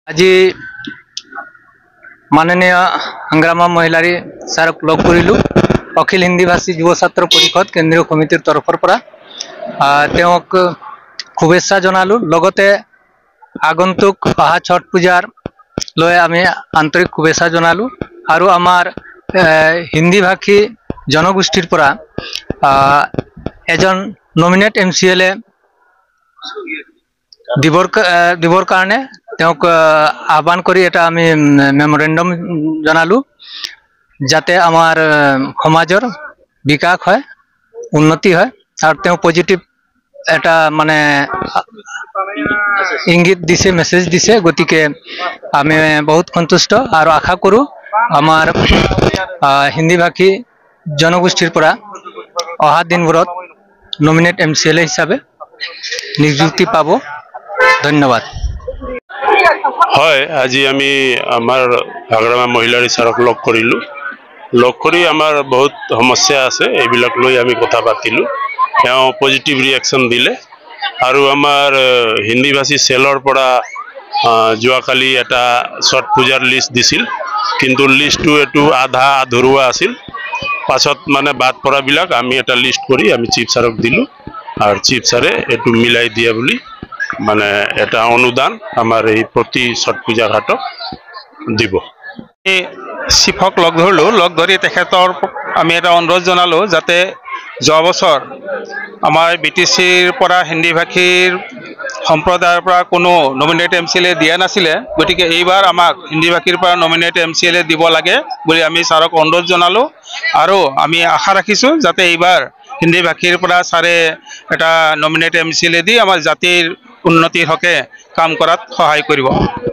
আজি माननीय हंग्रामा महिलारी सारक लग करिलु अखिल हिंदी भाषी युव छात्र परिषद केंद्रीय कमिटिर तरफर परा तेओक शुभेच्छा जनालु लगते आगंतुक अहा छठ पूजार लय आमी आंतरिक शुभेच्छा जनालु आरु आमार हिंदी भाषी जनगोष्ठीर परा एजन नमिनेट एमसीएलए दिबर कारणे आह्वान करी एटा आमी मेमोरेंडम जनालु जाते आमार समाजर विकास है उन्नति है और तेओ पजिटिव एटा माने इंगित दिसे मेसेज दिसे गतिके आमी बहुत सन्तुष्ट और आशा करूँ आमार हिंदी भाषी जनगोष्ठीर परा अहा दिनबरत नमिनेट एमसीएलए हिसाबे नियुक्ति पाबो। धन्यवाद। হয় আজি আমি আমার হাগ্ৰামা মহিলাৰ ইচাৰক লগ কৰিলো লগ কৰি আমাৰ বহুত সমস্যা আছে এইবিলাক লৈ আমি কথা পাতিলো তেওঁ পজিটিভ ৰিঅ্যাকশন দিলে আৰু আমাৰ হিন্দী ভাষী সেলৰ পৰা যোৱাকালি এটা ছট পূজাৰ লিষ্ট দিছিল কিন্তু লিষ্টটো এটো আধা আধৰুৱা আছিল পাছত মানে বাদ পৰাবিলাক আমি এটা লিষ্ট কৰি আমি চিফ ছাৰক দিলো আৰু চিফ ছাৰে এটো মিলাই দিয়া বুলি মানে এটা অনুদান আমাৰ এই প্ৰতি ছট পূজা ঘাটক দিব। চিফক লগ ধৰলো লগ ধৰি তেখেতৰ আমি এটা অনুৰোধ জানালো যাতে যোৱা বছৰ আমাৰ বিটিসিৰ পৰা হিন্দী ভাষীৰ সম্প্ৰদায়েৰ পৰা কোনো নমিনেট এমসিএলএ দিয়া নাছিলে গতিকে এইবাৰ আমাক হিন্দী ভাষীৰ পৰা নমিনেট এমসিএলএ দিব লাগে বলে আমি ছাৰক অনুৰোধ জানালো আৰু আমি আশা ৰাখিছো যাতে এইবাৰ হিন্দী ভাষীৰ পৰা ছাৰে এটা নমিনেট এমসিএলএ দি আমাৰ জাতিৰ উন্নতিৰ হকে কাম কৰাত সহায় কৰিব।